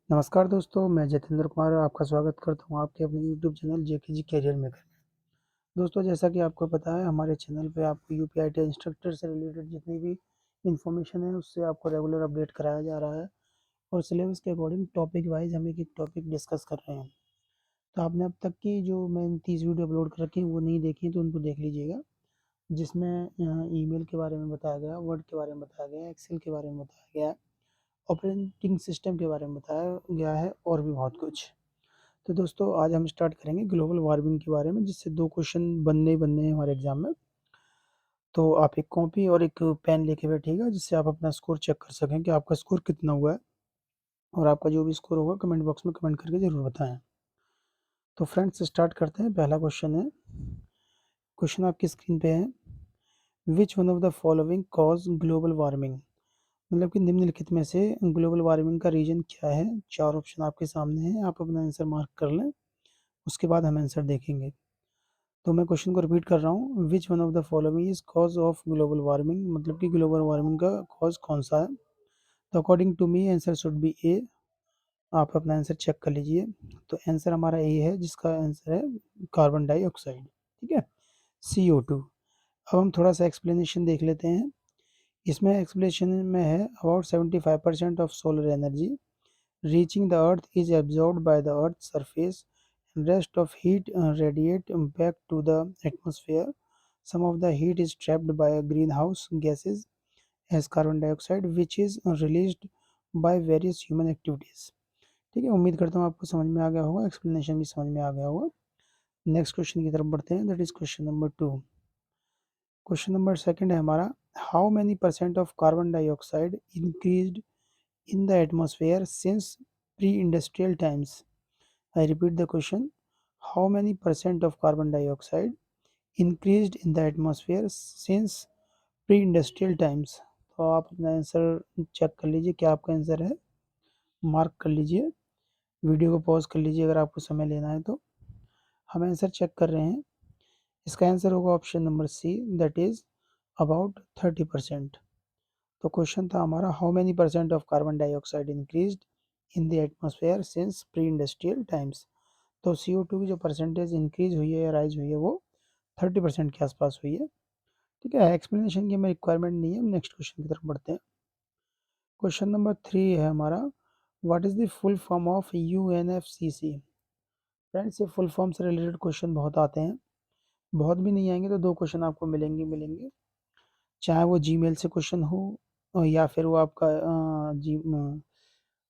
नमस्कार दोस्तों, मैं जितेंद्र कुमार आपका स्वागत करता हूँ आपके अपने यूट्यूब चैनल जेकेजी कैरियर मेकर में। दोस्तों, जैसा कि आपको पता है, हमारे चैनल पे आपको यूपीआईटी इंस्ट्रक्टर से रिलेटेड जितनी भी इन्फॉर्मेशन है उससे आपको रेगुलर अपडेट कराया जा रहा है और सिलेबस के अकॉर्डिंग टॉपिक वाइज हम एक टॉपिक डिस्कस कर रहे हैं। तो आपने अब तक की जो मैंने 30 वीडियो अपलोड कर रखी हैं वो नहीं देखी तो उनको देख लीजिएगा, जिसमें ईमेल के बारे में बताया गया, वर्ड के बारे में बताया गया, एक्सेल के बारे में बताया गया, ऑपरेटिंग सिस्टम के बारे में बताया गया है और भी बहुत कुछ। तो दोस्तों, आज हम स्टार्ट करेंगे ग्लोबल वार्मिंग के बारे में, जिससे 2 क्वेश्चन बनने ही बनने हैं हमारे एग्जाम में। तो आप एक कॉपी और एक पेन लेके बैठिएगा, जिससे आप अपना स्कोर चेक कर सकें कि आपका स्कोर कितना हुआ है, और आपका जो भी स्कोर होगा कमेंट बॉक्स में कमेंट करके ज़रूर बताएं। तो फ्रेंड्स, स्टार्ट करते हैं। पहला क्वेश्चन है, क्वेश्चन आपकी स्क्रीन पे है, which one of the following cause global warming. मतलब कि निम्नलिखित में से ग्लोबल वार्मिंग का रीजन क्या है। 4 ऑप्शन आपके सामने हैं, आप अपना आंसर मार्क कर लें, उसके बाद हम आंसर देखेंगे। तो मैं क्वेश्चन को रिपीट कर रहा हूँ, विच one of the following is cause of global warming, मतलब कि ग्लोबल वार्मिंग का कॉज कौन सा है। तो according to me answer should be A. आप अपना आंसर चेक कर लीजिए। तो आंसर हमारा ए है, जिसका आंसर है कार्बन डाइऑक्साइड। ठीक है, CO2। अब हम थोड़ा सा एक्सप्लेनेशन देख लेते हैं। इसमें एक्सप्लेनेशन में है, about 75% of solar energy reaching the earth is absorbed by the earth's surface, and rest of heat radiate back to the atmosphere. Some of the heat is trapped by greenhouse gases as carbon dioxide, which is released by various human activities. ठीक है, उम्मीद करता हूँ आपको समझ में आ गया होगा, एक्सप्लेनेशन भी समझ में आ गया होगा। नेक्स्ट क्वेश्चन की तरफ बढ़ते हैं, that is question number 2। Question number second है हमारा, how many percent of carbon dioxide increased in the atmosphere since pre-industrial times. I repeat the question. How many percent of carbon dioxide increased in the atmosphere since pre-industrial times? तो आप अपना answer check कर लीजिए, क्या आपका answer है, mark कर लीजिए। वीडियो को पॉज कर लीजिए अगर आपको समय लेना है तो। हम आंसर चेक कर रहे हैं। इसका आंसर होगा option number C, that is about 30%। तो क्वेश्चन था हमारा, how many percent of carbon dioxide increased in the atmosphere since pre industrial times. तो CO2 की जो परसेंटेज इंक्रीज हुई है या राइज हुई है वो 30% के आसपास हुई है। ठीक है, एक्सप्लेनेशन की हमें रिक्वायरमेंट नहीं है। नेक्स्ट क्वेश्चन की तरफ बढ़ते हैं। क्वेश्चन नंबर 3 है हमारा, what is the full form of UNFCC। Friends, ये फुल फॉर्म से रिलेटेड क्वेश्चन बहुत आते हैं, बहुत भी नहीं आएंगे तो 2 क्वेश्चन आपको मिलेंगे, चाहे वो जीमेल से क्वेश्चन हो या फिर वो आपका जी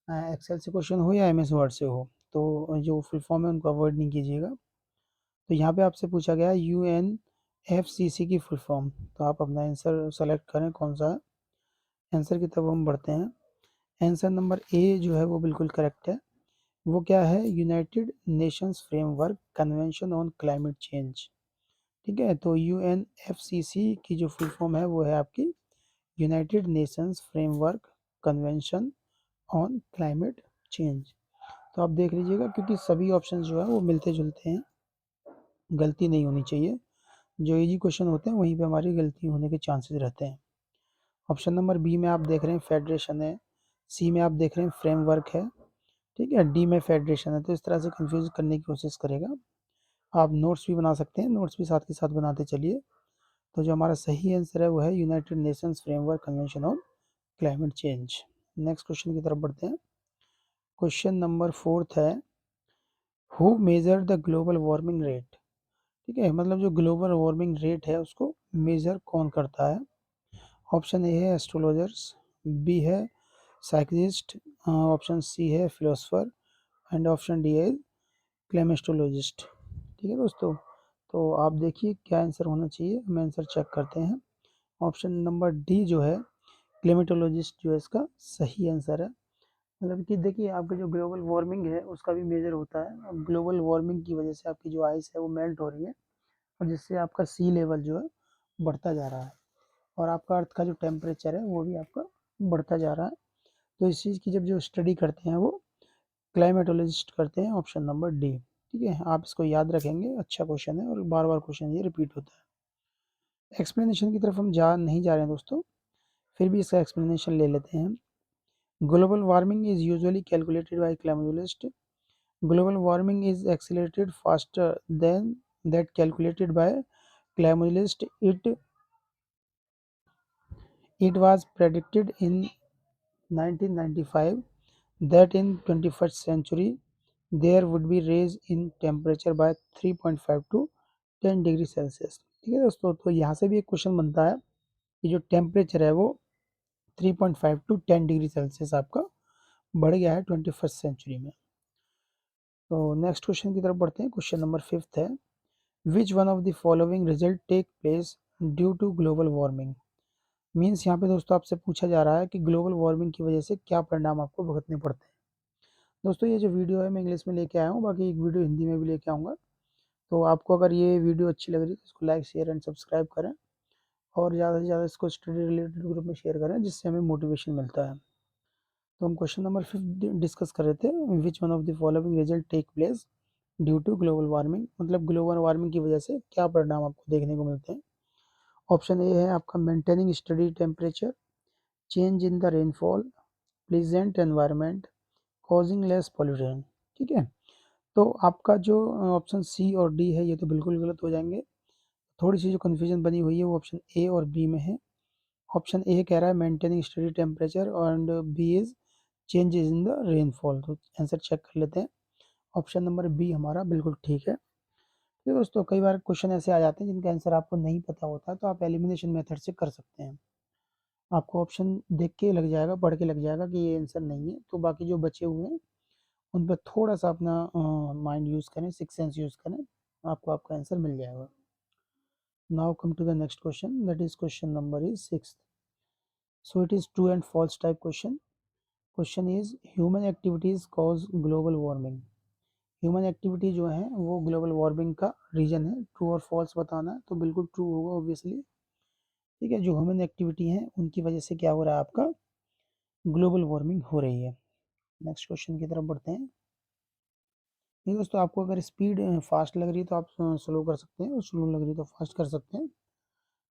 एक्सेल से क्वेश्चन हो या MS वर्ड से हो। तो जो फुल फॉर्म है उनको अवॉइड नहीं कीजिएगा। तो यहाँ पे आपसे पूछा गया है UNFCC की फुल फॉर्म, तो आप अपना आंसर सेलेक्ट करें कौन सा है। आंसर की तरफ हम बढ़ते हैं। आंसर नंबर ए जो है वो बिल्कुल करेक्ट है। वो क्या है, United Nations framework convention on climate change. ठीक है, तो UNFCC की जो फुल फॉर्म है वो है आपकी United Nations framework convention on climate change. तो आप देख लीजिएगा, क्योंकि सभी ऑप्शन जो है वो मिलते जुलते हैं, गलती नहीं होनी चाहिए। जो इजी क्वेश्चन होते हैं वहीं पे हमारी गलती होने के चांसेस रहते हैं। ऑप्शन नंबर बी में आप देख रहे हैं फेडरेशन है, सी में आप देख रहे हैं फ्रेमवर्क है, ठीक है, डी में फेडरेशन है। तो इस तरह से कंफ्यूज करने की कोशिश करेगा। आप नोट्स भी बना सकते हैं, नोट्स भी साथ के साथ बनाते चलिए। तो जो हमारा सही आंसर है वो है United Nations framework convention on climate change. Next question की तरफ बढ़ते हैं। क्वेश्चन नंबर 4 है, who measure the global warming rate. ठीक है, मतलब जो ग्लोबल वार्मिंग रेट है उसको मेजर कौन करता है। ऑप्शन ए है एस्ट्रोलॉजर्स, बी है साइकिस्ट, ऑप्शन सी है फिलोसफर, एंड ऑप्शन डी है क्लेमेस्टोलॉजिस्ट। ठीक है दोस्तों, तो आप देखिए क्या आंसर होना चाहिए, हम आंसर चेक करते हैं। ऑप्शन नंबर डी जो है क्लेमेटोलॉजिस्ट जो है इसका सही आंसर है। मतलब कि देखिए, आपका जो ग्लोबल वार्मिंग है उसका भी मेजर होता है। अब ग्लोबल वार्मिंग की वजह से आपकी जो आइस है वो मेल्ट हो रही है, और जिससे आपका सी लेवल जो है बढ़ता जा रहा है, और आपका अर्थ का जो टेम्परेचर है वो भी आपका बढ़ता जा रहा है। तो इस चीज़ की जब जो स्टडी करते हैं वो क्लाइमेटोलॉजिस्ट करते हैं, ऑप्शन नंबर डी। ठीक है, आप इसको याद रखेंगे, अच्छा क्वेश्चन है और बार बार क्वेश्चन ये रिपीट होता है। एक्सप्लेनेशन की तरफ हम नहीं जा रहे हैं दोस्तों, फिर भी इसका एक्सप्लेनेशन ले लेते हैं। Global warming is usually calculated by climatologists. Global warming is accelerated faster than that calculated by climatologists. It was predicted in 1995 that in 21st century there would be rise in temperature by 3.5 to 10 degree Celsius. ठीक है दोस्तों, तो यहाँ से भी एक question बनता है कि जो टेम्परेचर है वो 3.5 टू 10 डिग्री सेल्सियस आपका बढ़ गया है 21st सेंचुरी में। तो नेक्स्ट क्वेश्चन की तरफ बढ़ते हैं। क्वेश्चन नंबर 5 है, which one of the following result take place due to global warming. Means यहाँ पे दोस्तों आपसे पूछा जा रहा है कि ग्लोबल वार्मिंग की वजह से क्या परिणाम आपको भुगतने पड़ते हैं। दोस्तों ये जो वीडियो है मैं इंग्लिश में लेके आया हूँ, बाकी एक वीडियो हिंदी में भी लेके आऊँगा। तो आपको अगर ये वीडियो अच्छी लग रही है तो इसको लाइक शेयर एंड सब्सक्राइब करें और ज़्यादा से ज़्यादा इसको स्टडी रिलेटेड ग्रुप में शेयर करें जिससे हमें मोटिवेशन मिलता है। तो हम क्वेश्चन नंबर 5 डिस्कस कर रहे थे, which one of the following result take place due to global warming, मतलब ग्लोबल वार्मिंग की वजह से क्या परिणाम आपको देखने को मिलते हैं। ऑप्शन ए है आपका maintaining steady temperature, change in the rainfall, pleasant environment, causing less pollution. ठीक है, तो आपका जो ऑप्शन सी और डी है ये तो बिल्कुल गलत हो जाएंगे। थोड़ी सी जो कन्फ्यूजन बनी हुई है वो ऑप्शन ए और बी में है। ऑप्शन ए कह रहा है maintaining steady temperature and B is changes in the rainfall. तो आंसर चेक कर लेते हैं। ऑप्शन नंबर बी हमारा बिल्कुल ठीक है। तो दोस्तों कई बार क्वेश्चन ऐसे आ जाते हैं जिनका आंसर आपको नहीं पता होता, तो आप एलिमिनेशन मेथड से कर सकते हैं। आपको ऑप्शन देख के लग जाएगा, पढ़ के लग जाएगा कि ये आंसर नहीं है, तो बाकी जो बचे हुए हैं उन पर थोड़ा सा अपना माइंड यूज़ करें, सिक्स सेंस यूज़ करें, आपको आपका आंसर मिल जाएगा। Now come to the next question, that is question number is 6। So it is true and false type question. Question is human activities cause global warming. Human activity जो है वो global warming का reason है। True और false बताना है, तो बिल्कुल ट्रू होगा ऑब्वियसली। ठीक है, जो ह्यूमन एक्टिविटी है उनकी वजह से क्या हो रहा है, आपका ग्लोबल वार्मिंग हो रही है। नेक्स्ट क्वेश्चन की तरफ बढ़ते हैं। ये दोस्तों आपको अगर स्पीड फास्ट लग रही है तो आप स्लो कर सकते हैं, और स्लो लग रही है तो फास्ट कर सकते हैं।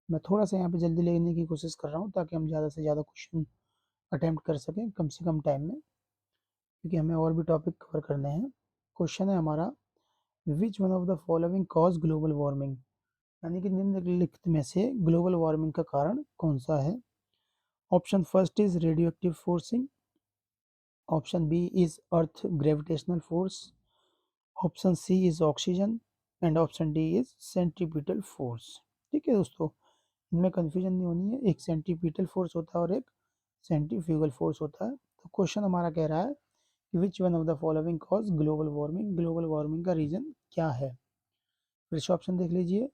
मैं थोड़ा सा यहाँ पे जल्दी लेने की कोशिश कर रहा हूँ ताकि हम ज़्यादा से ज़्यादा क्वेश्चन अटेम्प्ट कर सकें कम से कम टाइम में, क्योंकि हमें और भी टॉपिक कवर करने हैं। क्वेश्चन है हमारा, विच one of the following cause global warming, यानी कि निम्नलिखित में से ग्लोबल वार्मिंग का कारण कौन सा है। Option first is radio active forcing, option B is earth gravitational force, option C is oxygen and option D is centripetal force. ठीक है दोस्तों, इनमें कन्फ्यूजन नहीं होनी है, एक सेंट्रीपिटल फोर्स होता है और एक सेंट्रीफ्यूगल फोर्स होता है। तो क्वेश्चन हमारा कह रहा है कि विच one of the following cause global warming, global warming का रीजन क्या है। फिर से ऑप्शन देख लीजिए,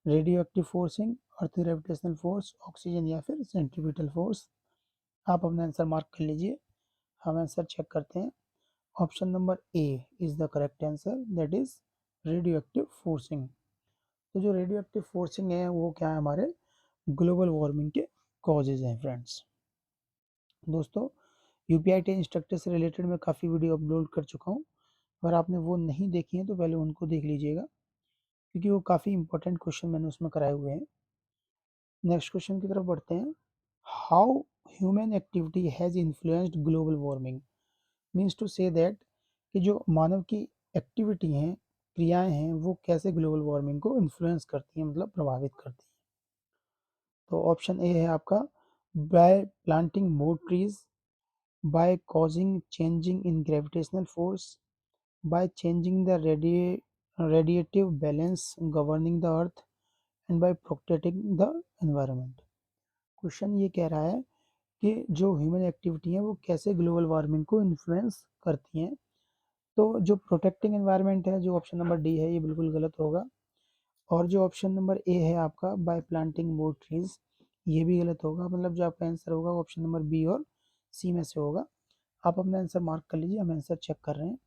रेडियो एक्टिव फोर्सिंग, अर्थ ग्रेविटेशनल फोर्स, ऑक्सीजन या फिर सेंट्रीपिटल फोर्स। आप अपना आंसर मार्क कर लीजिए, हम आंसर चेक करते हैं। Option number A is the correct answer, that is radio active forcing. तो जो रेडियो एक्टिव फोर्सिंग है वो क्या है, हमारे ग्लोबल वार्मिंग के कॉजेज हैं फ्रेंड्स। दोस्तों यूपीआईटी इंस्ट्रक्टर से रिलेटेड मैं काफ़ी वीडियो अपलोड कर चुका हूँ, अगर आपने वो नहीं देखी है तो पहले उनको देख लीजिएगा, क्योंकि वो काफ़ी इंपॉर्टेंट क्वेश्चन मैंने उसमें कराए हुए हैं। नेक्स्ट क्वेश्चन की तरफ बढ़ते हैं। How human activity has influenced global warming, means to say that कि जो मानव की एक्टिविटी हैं, क्रियाएं हैं, वो कैसे ग्लोबल वार्मिंग को इन्फ्लुएंस करती हैं, मतलब प्रभावित करती हैं। तो ऑप्शन ए है आपका, by planting more trees, by causing changing in gravitational force, by changing the radiative balance governing the earth, and by protecting the environment. Question ये कह रहा है कि जो ह्यूमन एक्टिविटी है वो कैसे ग्लोबल वार्मिंग को इन्फ्लुएंस करती हैं। तो जो प्रोटेक्टिंग एनवायरनमेंट है, जो ऑप्शन नंबर डी है, ये बिल्कुल गलत होगा। और जो ऑप्शन नंबर ए है आपका, बाय प्लांटिंग मोर ट्रीज, ये भी गलत होगा। मतलब जो आपका आंसर होगा ऑप्शन नंबर बी और सी में से होगा। आप अपना आंसर मार्क कर लीजिए, हम आंसर चेक कर रहे हैं।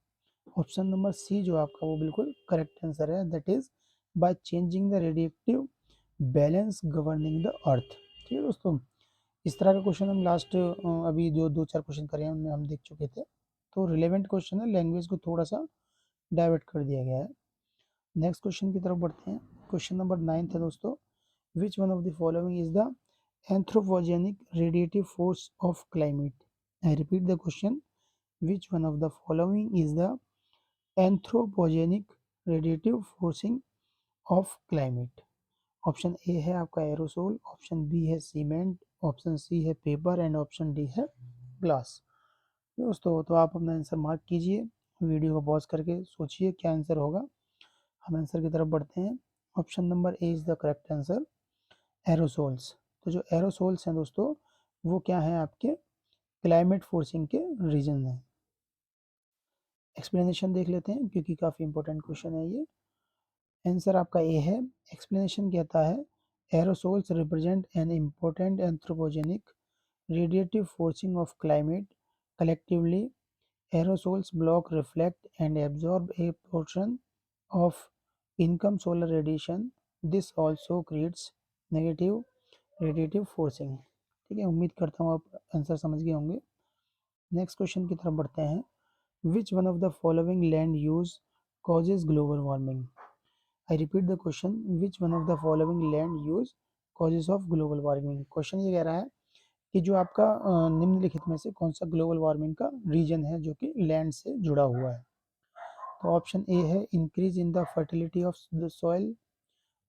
ऑप्शन नंबर सी जो आपका वो बिल्कुल करेक्ट आंसर है, that is by changing the radiative balance governing the अर्थ। ठीक है दोस्तों, इस तरह का क्वेश्चन हम लास्ट अभी जो दो चार क्वेश्चन करे हैं उनमें हम देख चुके थे। तो रिलेवेंट क्वेश्चन है, लैंग्वेज को थोड़ा सा डाइवर्ट कर दिया गया है। नेक्स्ट क्वेश्चन की तरफ बढ़ते हैं। क्वेश्चन नंबर 9 है दोस्तों, विच one of the following is the anthropogenic radiative force of climate. I repeat the question. Which one of the following is the anthropogenic radiative forcing of climate? Option A है आपका aerosol, option B है cement, option C है paper and option D है glass. दोस्तों तो आप अपना answer mark कीजिए, वीडियो को पॉज करके सोचिए क्या आंसर होगा। हम आंसर की तरफ बढ़ते हैं। Option number A is the correct answer, aerosols. तो जो एरोसोल्स हैं दोस्तों वो क्या हैं, आपके क्लाइमेट फोर्सिंग के रीजन हैं। एक्सप्लेनेशन देख लेते हैं क्योंकि काफ़ी इंपॉर्टेंट क्वेश्चन है ये। आंसर आपका ए है। एक्सप्लेनेशन कहता है aerosols represent an important anthropogenic radiative forcing of climate. Collectively, aerosols block, reflect, and absorb a portion of income solar radiation. This also creates negative radiative forcing. ठीक है, उम्मीद करता हूँ आप आंसर समझ गए होंगे। नेक्स्ट क्वेश्चन की तरफ बढ़ते हैं। विच one of the following land use causes global warming? I repeat the question. Which one of the following land use causes of global warming? Question ये कह रहा है कि जो आपका निम्नलिखित में से कौन सा ग्लोबल वार्मिंग का रीजन है जो कि लैंड से जुड़ा हुआ है। तो ऑप्शन ए है increase in the fertility of the soil,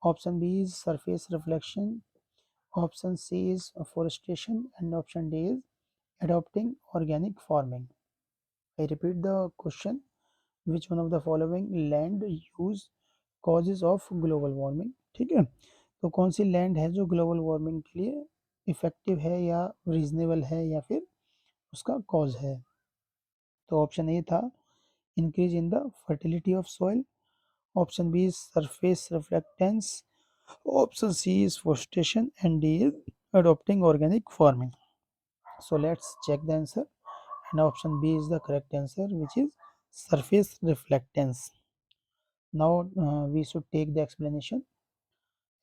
option B is surface reflection, option C is forestation and option D is adopting organic farming. I repeat the question. Which one of the following land use causes of global warming? ठीक है, तो कौन सी land है जो global warming के लिए effective है या रीजनेबल है या फिर उसका कॉज है। तो ऑप्शन ए था increase in the fertility of soil, option B is surface reflectance, option C is forestation and D is adopting organic farming. So let's check the answer and option B is the correct answer, which is surface reflectance. Now we should take the explanation.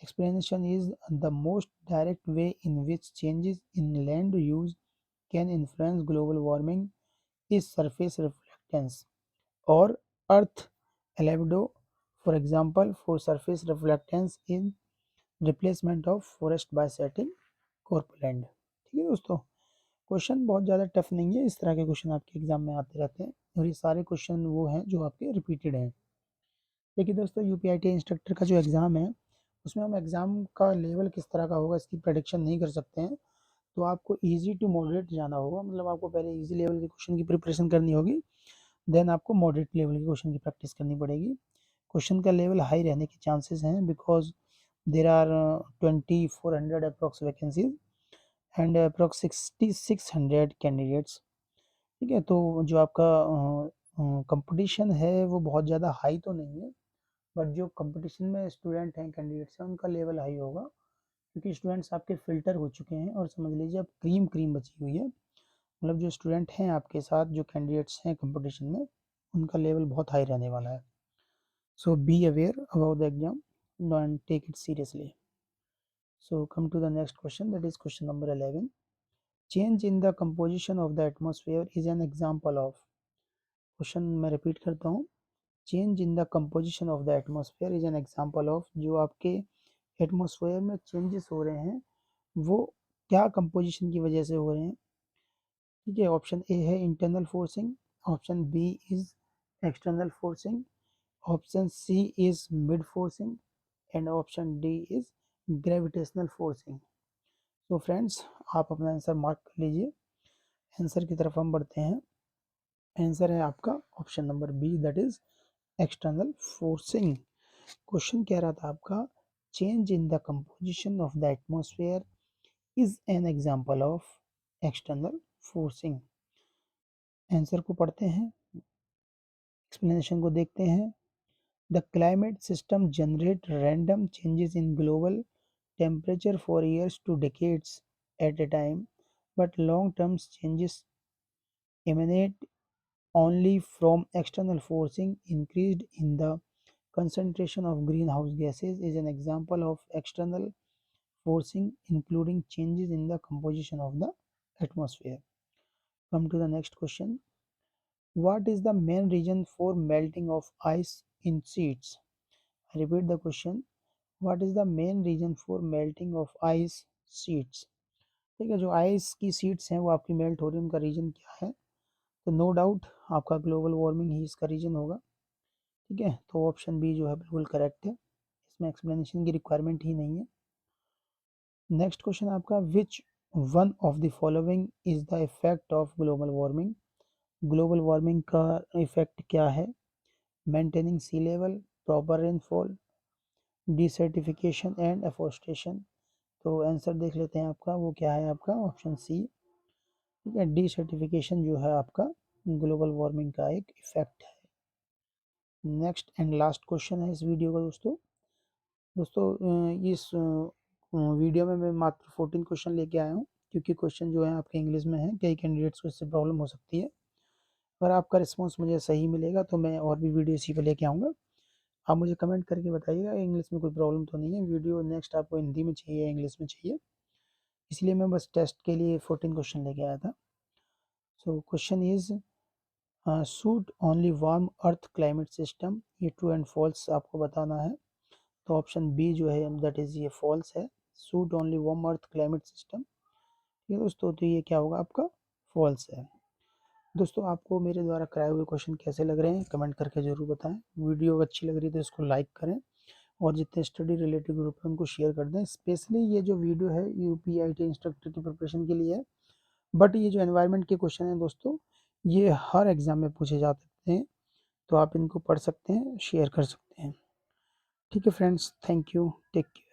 Explanation is the most direct way in which changes in land use can influence global warming is surface reflectance or earth albedo. For example, for surface reflectance in replacement of forest by setting corpulent. ठीक है दोस्तों, question बहुत ज़्यादा tough नहीं है, इस तरह के क्वेश्चन आपके एग्जाम में आते रहते हैं और ये सारे क्वेश्चन वो हैं जो आपके रिपीटेड हैं। देखिए दोस्तों, यूपीआईटी इंस्ट्रक्टर का जो एग्ज़ाम है उसमें हम एग्ज़ाम का लेवल किस तरह का होगा इसकी प्रेडिक्शन नहीं कर सकते हैं। तो आपको इजी टू मॉडरेट जाना होगा, मतलब आपको पहले इजी लेवल के क्वेश्चन की प्रिपरेशन करनी होगी, देन आपको मॉडरेट लेवल के क्वेश्चन की प्रैक्टिस करनी पड़ेगी। क्वेश्चन का लेवल हाई रहने के चांसेस हैं because there are 2400 approx vacancies and approx 6600 candidates. ठीक है, तो जो आपका कंपटीशन है वो बहुत ज़्यादा हाई तो नहीं है, बट जो कंपटीशन में स्टूडेंट हैं, कैंडिडेट्स हैं, उनका लेवल हाई होगा क्योंकि स्टूडेंट्स आपके फ़िल्टर हो चुके हैं और समझ लीजिए अब क्रीम क्रीम बची हुई है। मतलब जो स्टूडेंट हैं आपके साथ, जो कैंडिडेट्स हैं कंपटीशन में, उनका लेवल बहुत हाई रहने वाला है। So be aware about the exam and take it seriously. So come to the next question, that is question number 11। Change in the composition of the atmosphere is an example of. Question मैं repeat करता हूँ। Change in the composition of the atmosphere is an example of. जो आपके atmosphere में changes हो रहे हैं वो क्या कंपोजिशन की वजह से हो रहे हैं। ठीक है, ऑप्शन ए है internal forcing, option B is external forcing, option C is mid forcing and option D is gravitational forcing. तो फ्रेंड्स आप अपना आंसर मार्क कर लीजिए। आंसर की तरफ हम बढ़ते हैं। आंसर है आपका option number B, that is external forcing. Question कह रहा था आपका change in the composition of the atmosphere is an example of external forcing. Answer को पढ़ते हैं, एक्सप्लेनेशन को देखते हैं। The climate system generate random changes in global temperature for years to decades at a time, but long-term changes emanate only from external forcing. Increased in the concentration of greenhouse gases is an example of external forcing, including changes in the composition of the atmosphere. Come to the next question. What is the main reason for melting of ice in sheets? I repeat the question. What is the main reason for melting of ice sheets? ठीक है, जो ice की sheets हैं वो आपकी melt हो रही है, उनका रीजन क्या है? तो नो डाउट आपका ग्लोबल वार्मिंग ही इसका रीजन होगा। ठीक है, तो ऑप्शन बी जो है बिल्कुल करेक्ट है, इसमें एक्सप्लेनेशन की रिक्वायरमेंट ही नहीं है। नेक्स्ट क्वेश्चन आपका, which one of the following is the effect of global warming? Global warming का इफेक्ट क्या है? Maintaining sea level, proper rainfall, desertification and afforestation. तो आंसर देख लेते हैं आपका, वो क्या है आपका ऑप्शन सी। ठीक है, डिसर्टिफिकेशन जो है आपका ग्लोबल वार्मिंग का एक इफेक्ट है। नेक्स्ट एंड लास्ट क्वेश्चन है इस वीडियो का दोस्तों। इस वीडियो में मैं मात्र 14 क्वेश्चन लेके आया हूँ, क्योंकि क्वेश्चन जो है आपके इंग्लिश में है, कई कैंडिडेट्स को इससे प्रॉब्लम हो सकती है। अगर आपका रिस्पॉन्स मुझे सही मिलेगा तो मैं और भी वीडियो इसी पे लेके आऊँगा। आप मुझे कमेंट करके बताइएगा इंग्लिश में कोई प्रॉब्लम तो नहीं है। वीडियो नेक्स्ट आपको हिंदी में चाहिए या इंग्लिश में चाहिए, इसलिए मैं बस टेस्ट के लिए 14 क्वेश्चन लेके आया था। So question is, suit only warm earth climate system, ये ट्रू एंड फॉल्स आपको बताना है। तो ऑप्शन बी जो है दैट इज ये फॉल्स है, सूट ओनली वार्म अर्थ क्लाइमेट सिस्टम। ठीक है दोस्तों, तो ये क्या होगा आपका फॉल्स है। दोस्तों आपको मेरे द्वारा कराए हुए क्वेश्चन कैसे लग रहे हैं कमेंट करके ज़रूर बताएं। वीडियो अच्छी लग रही है तो इसको लाइक करें, और जितने स्टडी रिलेटेड ग्रुप हैं उनको शेयर कर दें। स्पेशली ये जो वीडियो है यूपीआईटी इंस्ट्रक्टर की प्रिपरेशन के लिए है, बट ये जो एनवायरनमेंट के क्वेश्चन हैं दोस्तों, ये हर एग्जाम में पूछे जा सकते हैं, तो आप इनको पढ़ सकते हैं, शेयर कर सकते हैं। ठीक है friends, thank you, take care.